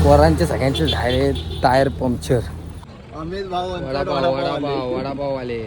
पोरांचे सगळ्यांचे tyre puncture. Amit भाऊ वडापाव वाले.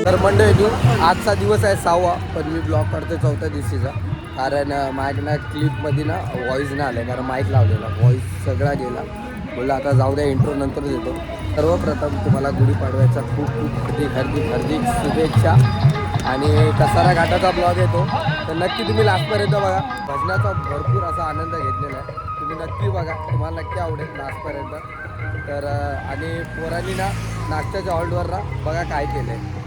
तर मंडळी आजचा दिवस आहे 6वा, पण मी ब्लॉग करतो 4थ्या दिवशीचा. कारण माझ्या क्लिपमध्ये ना व्हॉईस नाही आलं, कारण माईक लावलेला व्हॉईस सगळा गेला. बोलला आता जाऊ द्या, इंट्रो नंतर देतो. सर्वप्रथम तुम्हाला गुढीपाडव्याचा खूप खूप हार्दिक शुभेच्छा. आणि कसारा घाटाचा ब्लॉग येतो, तर नक्की तुम्ही लास्टपर्यंत बघा. भजनाचा भरपूर असा आनंद घेतलेला आहे, तुम्ही नक्की बघा, तुम्हाला नक्की आवडेल लास्टपर्यंत. तर आणि पोरांनी ना नाश्त्याच्या हॉल्टवर ना बघा काय केलं आहे.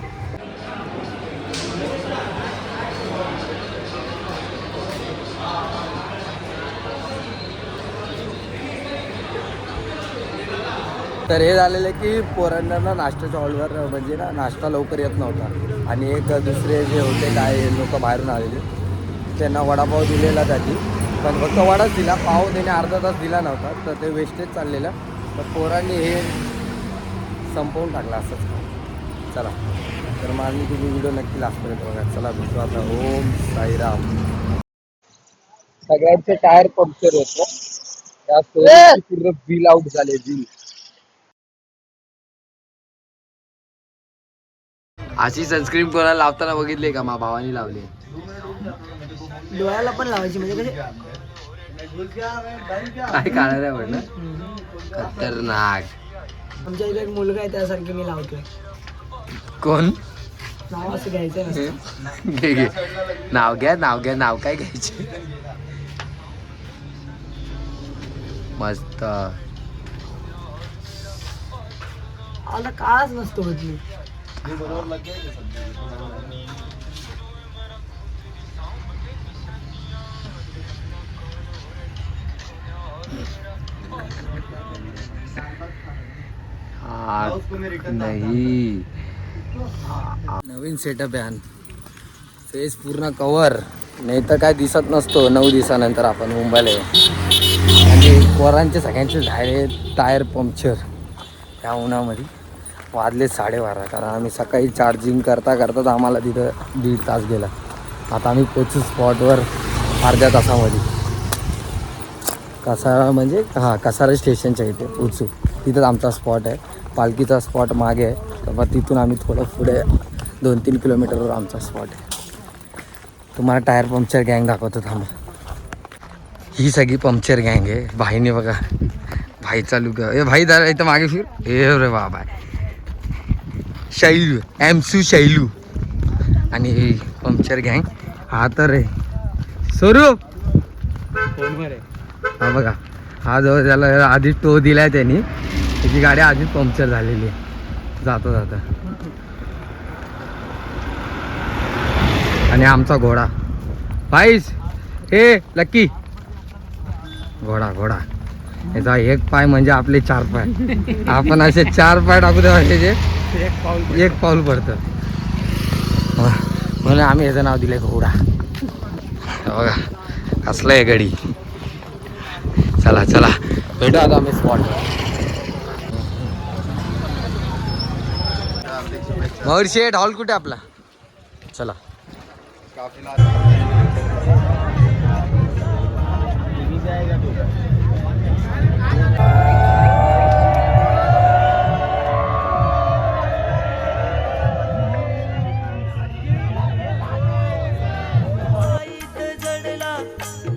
तर हे झालेलं आहे की पोरांना ना नाश्त्याच्या हॉलवर म्हणजे ना नाश्ता लवकर येत नव्हता. आणि एक दुसरे जे होते काय लोक बाहेरून आलेले, त्यांना वडापाव दिलेला त्याची, पण फक्त वडाच दिला, पाव त्याने अर्धा तास दिला नव्हता, तर ते वेस्टेज चाललेलं. तर पोरांनी हे संपवून टाकलं असंच. चला, तर मग आम्ही तुम्ही व्हिडिओ नक्की लास्टपर्यंत बघा. चला भेटू आता. ओम साईराम. सगळ्यांचे टायर पंक्चर होतो, त्या पूर्ण बिल आउट झाले. बिल अशी सनस्क्रीन कोणाला लावताना बघितली का? मा भावानी लावली. डोळ्याला पण लावायची, म्हणजे कसे काय काढायला आहे म्हटलं, खतरनाक. आमच्या इथे एक मुलगा आहे, त्यासारखी मी लावतोय. कोण? नाव असं घ्यायचं नसतं. घे घे, नाव घ्या. नाव काय घ्यायचे? मस्त. आला काळच नसतो म्हटली. नाही, नवीन सेटअप आहे. फेस पूर्ण कवर, नाही तर काय दिसत नसतो. 9 दिवसानंतर आपण मुंबईला येऊ. आणि पोरांचे सगळ्यांचे टायर पंक्चर त्या उन्हामध्ये. वाजले 12:30, कारण आम्ही सकाळी चार्जिंग करता तर आम्हाला तिथं 1.5 तास गेला. आता आम्ही पोचू स्पॉटवर अर्ध्या तासामध्ये. कसारा म्हणजे कसारा स्टेशनच्या इथे पोचू. तिथंच आमचा स्पॉट आहे. पालखीचा स्पॉट मागे आहे, तर मग तिथून आम्ही थोडं पुढे 2-3 किलोमीटरवर आमचा स्पॉट आहे. तुम्हाला टायर पंक्चर गँग दाखवतो थांबा. ही सगळी पंक्चर गँग आहे. भाईने बघा, भाई चालू का? ए भाई दादा इथं मागे फिर. ए रे बाबा, शैलू, एमसू शैलू आणि पंक्चर गँग. हा तर रे स्वरूप फोनवर आहे. हा बघा, हा जवळ त्याला आधीच टो दिलाय त्यांनी. त्याची गाडी आधीच पंक्चर झालेली आहे जाता. आणि आमचा घोडा पायस, हे लक्की घोडा. याचा एक पाय म्हणजे आपले 4 पाय. आपण असे 4 पाय टाकू तेव्हा त्याचे एक पाऊल पडतं. म्हणून आम्ही याचं नाव दिलंय घोडा. बघा कसलं आहे गडी. चला भेटू आता आम्ही स्पॉटला. मयूर शेठ हॉल कुठे आपला? चला.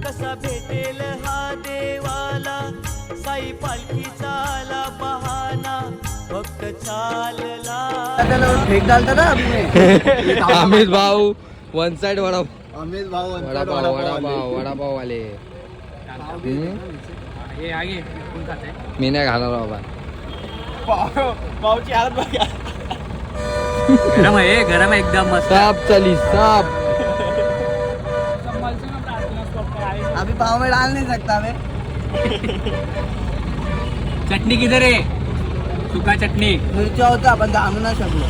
कसा भेटेल हा देवाला, साई पालखीचा आला बहाना, फक्त चालला. फेक डालता ना अमित भाऊ वन साइड अमित भाऊ वडापाव वाले. मी नाही घालणार बाबा. पावची हालत बघा. गरम आहे एकदम मस्त. साप चली साप. अभी पाव में डाल नहीं सकता मैं। चटणी किधर आहे सुका चटणी मिरच्या होत्या आपण त्या आणू नाही शकलो.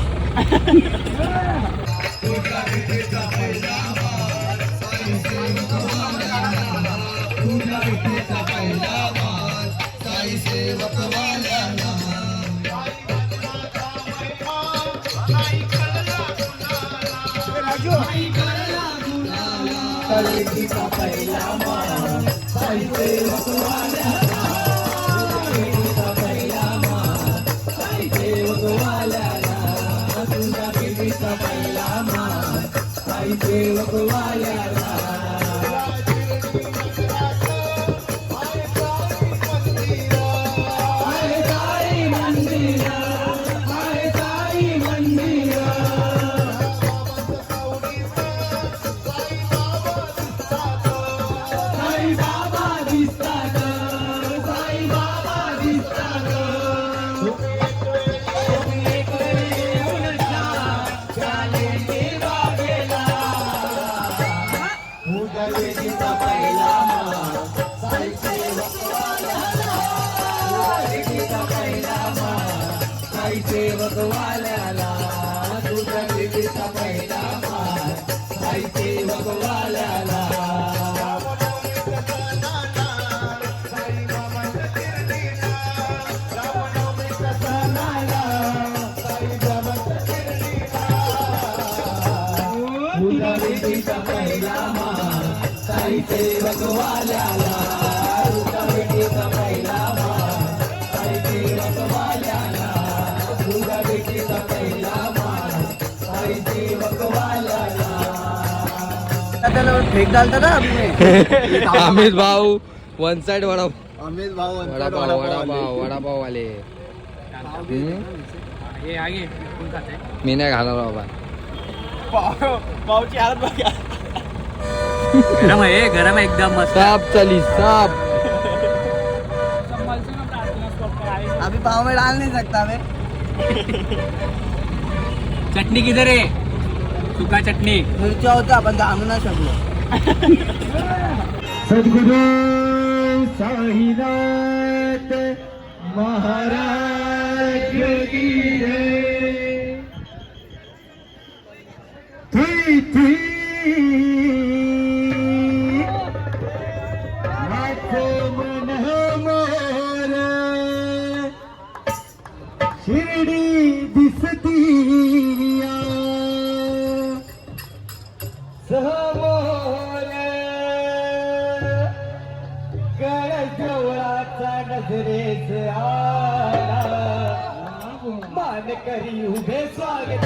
त्याला फेक डालता ना अभी में. अमित भाऊ वन साइड वडा अमित भाऊ वडापाव वाले. हे आगे कोण खाते मी नाही खाणार बाबा. पावची हालत बघा गरम आहे गरम आहे एकदम मस्त साप चली साप. अभी पाव में डाल नहीं सकता मैं. चटणी किधर आहे सुका चटणी मिरच्या होत्या आपण त्या आणू नाही शकलो. सद्गुरु साईनाथ महाराज की जय. थी थी नाचो मन मोर शिर्डी दिसती समोर गळजवळाचा नजरेच आला मान करी उभे स्वागत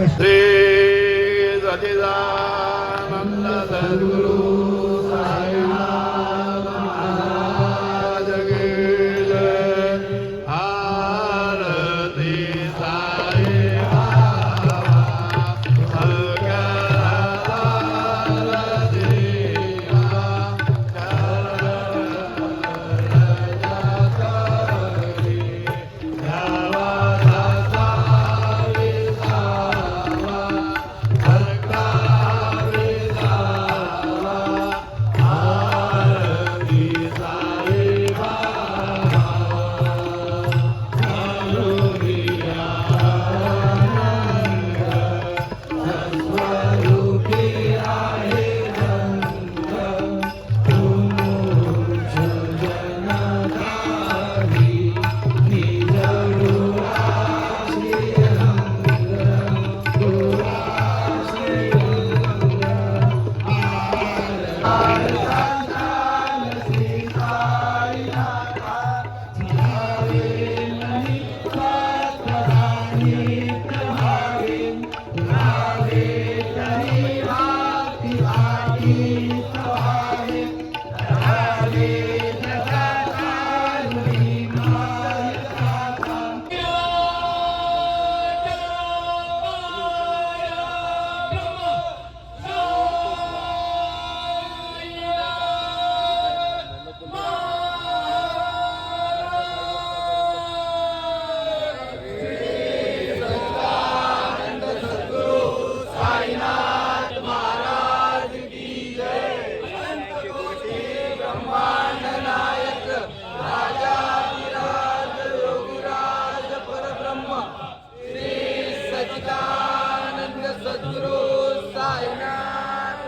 श्री सच्चिदानंद सद्गुरु साईनाथ महाराज की जय। आरती साई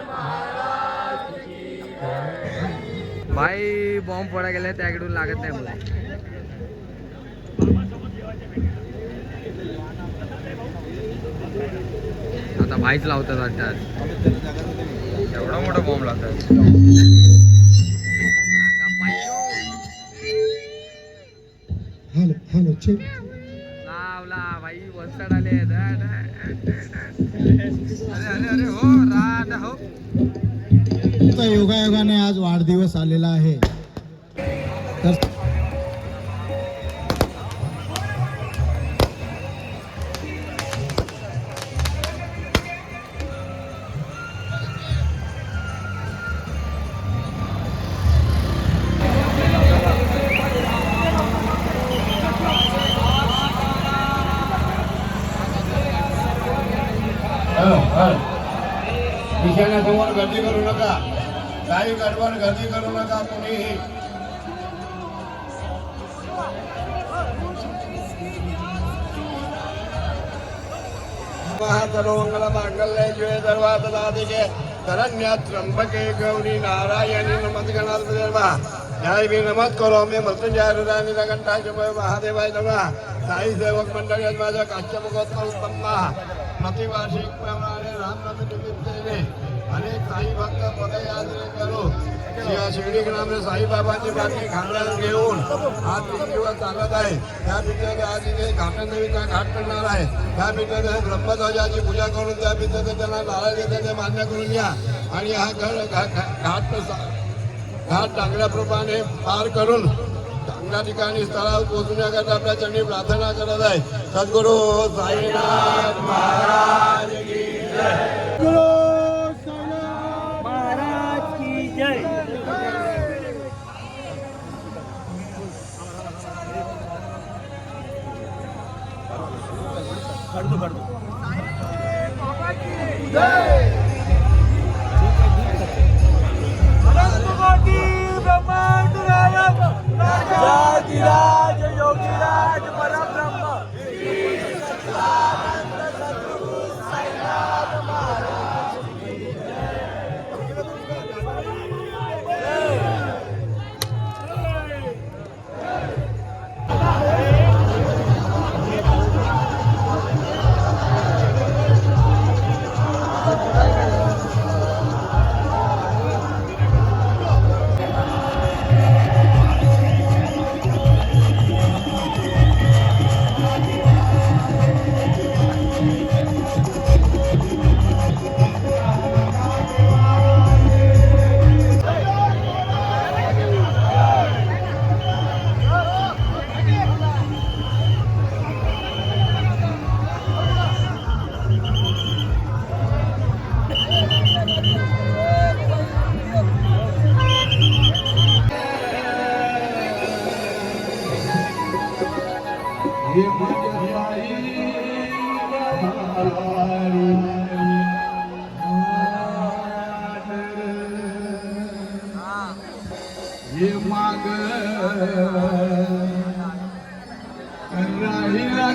बाबा भाई बॉम्ब फोडा गेला त्याकडून लागत नाही मला. आता भाईच लावतात वाटतात. एवढा मोठा बॉम्ब लावतात. Hello check. लावला भाई वरसाड आले. अरे हो राधा हो. योगायोगाने आज वाढदिवस आलेला आहे तर निशाण्यासमोर गर्दी करू नका. काही गडबड गर्दी करू नका कोणीही. सर्वमंगल मांगल्ये शिवे सर्वार्थसाधिके शरण्ये त्र्यंबके गौरी नारायणी नमस्ते नमः. जय भी नमत करो मी मृत्युंजय रुद्रानी कंठाय महादेवाय नमः. साई सेवक मंडळी माझ्या काश्यपगोत्तर उत्तम प्रतिवार्षिक प्रमाणे रामनवमी निमित्ताने अनेक साई भक्त पदयात्रे करू शिर्डी ग्रामने साईबाबांची बातमी घाटात घेऊन आज 3 दिवस चालत आहे. त्या पिठाने आज इथे घाटनवीचा घाट करणार आहे. त्या पिठाने ब्रह्मध्वजाची पूजा करून त्या पिठाने त्यांना नारळ देण्याचे मान्य करून या आणि हा घाट चांगल्याप्रमाणे पार करून चांगल्या ठिकाणी स्थळावर पोहोचण्याकरता आपल्या चरणी प्रार्थना करत आहे. सद्गुरू साईनाथ महाराज की जय. गुरु साईनाथ महाराज की जय. राज योगीराज परब्रह्म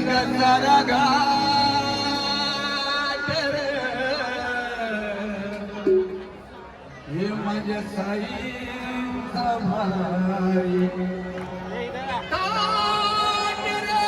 कसारा घाट रे. हे माझ्या साईचा भाई घाट रे.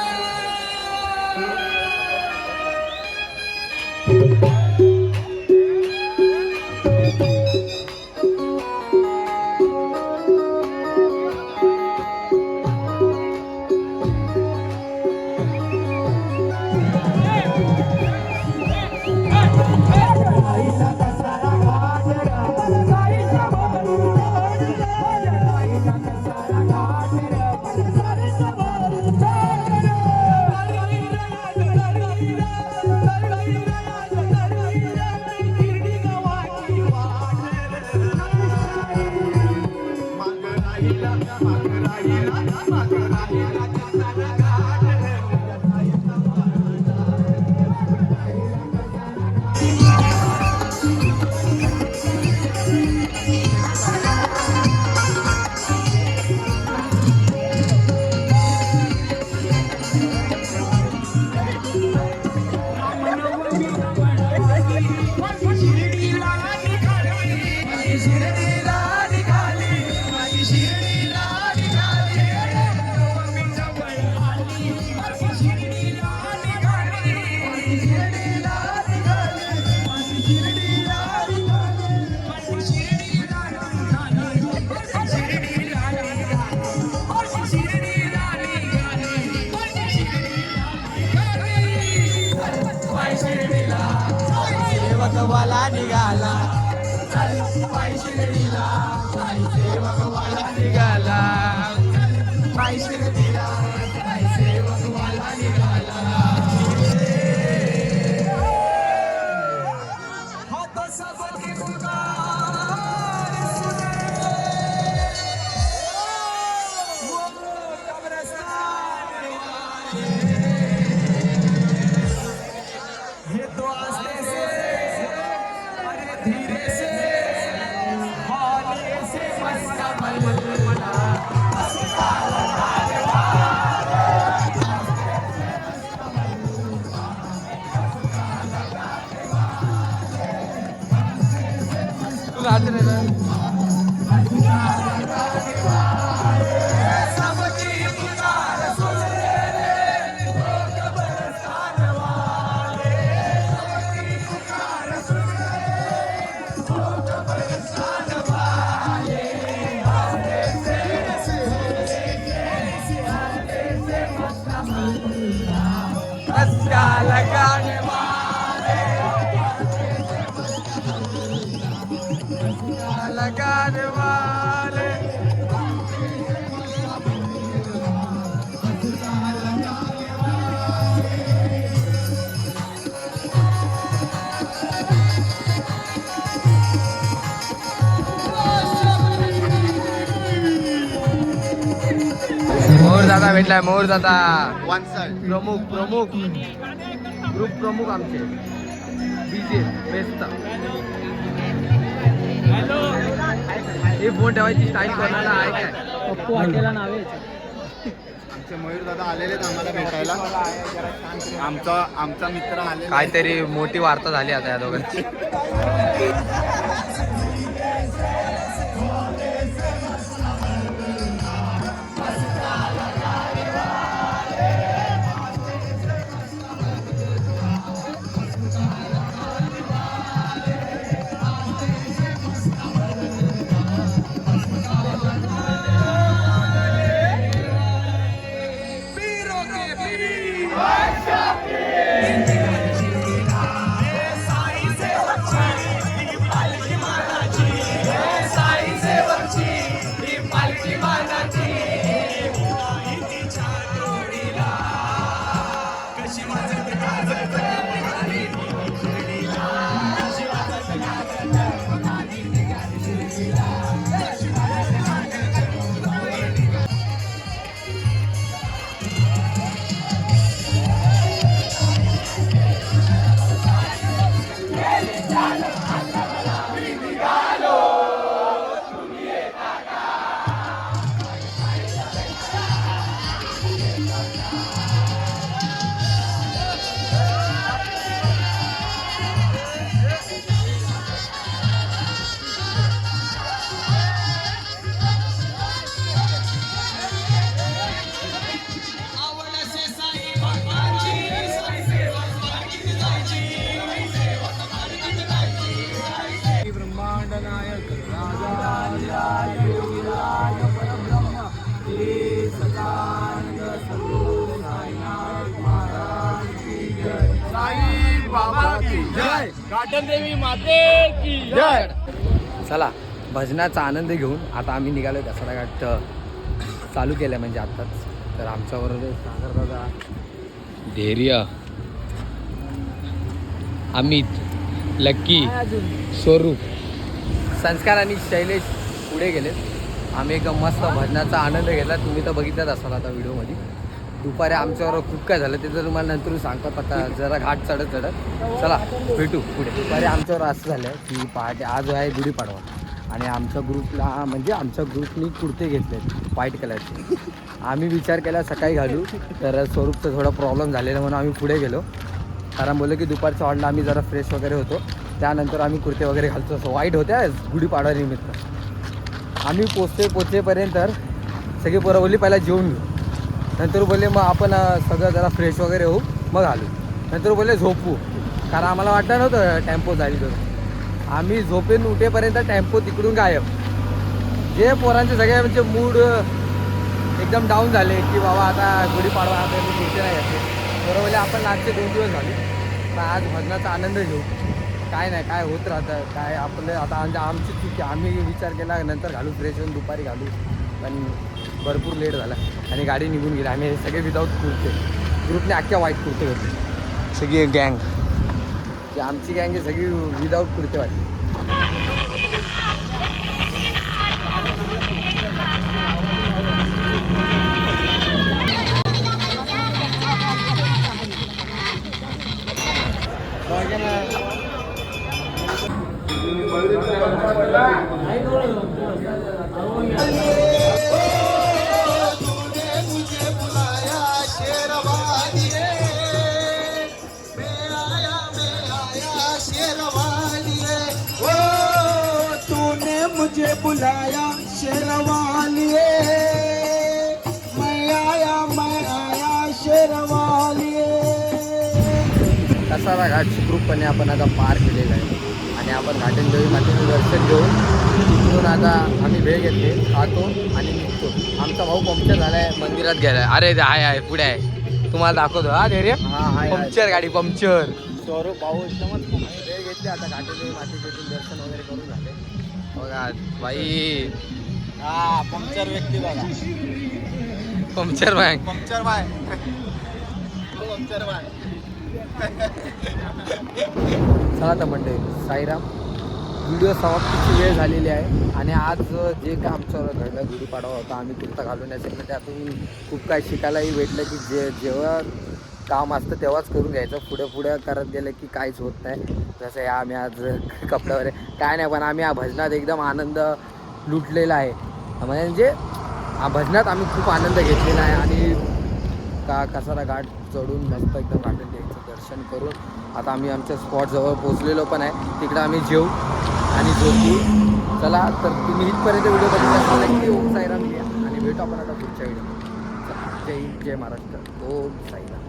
सेवकवाला निघाला पाय शिर्डीला साई सेवकवाला निघाला पाय शिर्डीला साई सेवकवाला निघाला हो तो सबकी पुकार सुने वो कब्रिस्तान ये तो आस्ते से धीरे से हौले से मुस्तकबिल सबकी पुकार सुन रे वो कब्रिस्तान वाले सबकी पुकार सुन रे वो कब्रिस्तान वाले आते से मस्का लगाने वाले लगाने वाले मोर दादा भेटलाय मोर दादा वन साइड प्रमुख ग्रुप प्रमुख आमचे डीजे बेस्ट हे फोन ठेवायची स्टाईल कोणाला आहे काय पप्पू हॉटेलला नावे आमचे मयूर दादा आलेले आम्हाला भेटायला आमचा मित्र आलेला काहीतरी मोठी वार्ता झाली आता या दोघांची साई सेवक साई बाबा की जय. घाटन देवी माते की जय. चला भजनाचा आनंद घेऊन आता आम्ही निघालो दसरा घाट चालू केलं म्हणजे आत्ताच. तर आमच्याबरोबर सागर दादा, धैर्य, अमित, लक्की, स्वरूप, संस्कार आणि शैलेश पुढे गेलेत. आम्ही एक मस्त भजनाचा आनंद घेतला. तुम्ही तर बघितलंच असाल आता व्हिडिओमध्ये. दुपारी आमच्यावर खूप काय झालं ते तर तुम्हाला नंतर सांगतात. आता जरा घाट चढत चला भेटू पुढे. दुपारी आमच्यावर असं झालं की पहाटे आज आहे गुढीपाडवा आणि आमच्या ग्रुपला म्हणजे आमच्या ग्रुपनी कुर्ते घेतलेत व्हाईट कलरचे. आम्ही विचार केला सकाळी घालू, तर स्वरूपचा थोडा प्रॉब्लेम झालेला म्हणून आम्ही पुढे गेलो. कारण बोललो की दुपारच्या हॉलला आम्ही जरा फ्रेश वगैरे होतो, त्यानंतर आम्ही कुर्ते वगैरे घालतो. असं वाईट होत्या गुढीपाडवा निमित्त. आम्ही पोचेपर्यंत सगळी पोरं बोलली पहिला जेवून घेऊ. नंतर बोलले मग आपण सगळं जरा फ्रेश वगैरे होऊ मग घालू. नंतर बोलले झोपू, कारण आम्हाला वाटतं नव्हतं टेम्पो झाली तर. आम्ही झोपेन उठेपर्यंत टेम्पो तिकडून गायब. जे पोरांचे सगळे म्हणजे मूड एकदम डाऊन झाले की बाबा आता गुढीपाडवा आता मी कुर्ते नाही घातले. बरोबर बोलले आपण आजचे 2 दिवस झाले, पण आज भजनाचा आनंद घेऊ. काय नाही काय होत राहतं काय आपलं आता म्हणजे आमची चुकी. आम्ही विचार केला नंतर घालू फ्रेश होऊन दुपारी घालू, पण भरपूर लेट झाला आणि गाडी निघून गेली. आम्ही सगळे विदाऊट कुर्ते, ग्रुपने अख्ख्या वाईट कुर्ते होते सगळी गँग. जी आमची गँग आहे सगळी विदाऊट कुर्ते वाटते. मुझे बुलाया शेरवालिए, मैं आया शेरवालिए. कसारा घाट सुखरूपपणे आपण आता पार केलेला आहे आणि आपण घाटनदेवी मातेचं दर्शन घेऊन तिकडून आता आम्ही वेळ घेतले, खातो आणि निघतो. आमचा भाऊ पंक्चर झाला आहे, मंदिरात गेला आहे. अरे आहे पुढे आहे, तुम्हाला दाखवतो. हा धैर्य पंक्चर गाडी पंक्चर. स्वरूप भाऊ एकदमच वेळ घेतले. आता घाटनदेवी मातेचे दर्शन वगैरे करून झाले. बघा बाई पंक्चर व्यक्ती बघा. Puncture by puncture by puncture by. चला तर मंडळी साईराम, व्हिडिओ समाप्तीची वेळ झालेली आहे. आणि आज जे काय आमच्यावर घडलं गुढीपाडवा होता, आम्ही कुर्ता घालून नाही शकलो. त्यातून खूप काही शिकायलाही भेटलं की जेव्हा काम असतं तेव्हाच करून घ्यायचं. पुढे करत गेलं की काहीच होत नाही. जसं या आम्ही आज कपड्यावर काय नाही, पण आम्ही या भजनात एकदम आनंद लुटलेला आहे. म्हणजे भजनात आम्ही खूप आनंद घेतलेला आहे. आणि कसारा घाट चढून मस्त एकदम घाटून द्यायचं दर्शन करून आता आम्ही आमच्या स्पॉटजवळ पोचलेलो पण आहे. तिकडं आम्ही जेवू आणि झोपू. चला तर तुम्ही इथपर्यंत व्हिडिओ बघितला नक्की ओम साईराम लिहा आणि भेटू आपण आता पुढच्या व्हिडिओ. जय हिंद, जय महाराष्ट्र, ओम साईराम.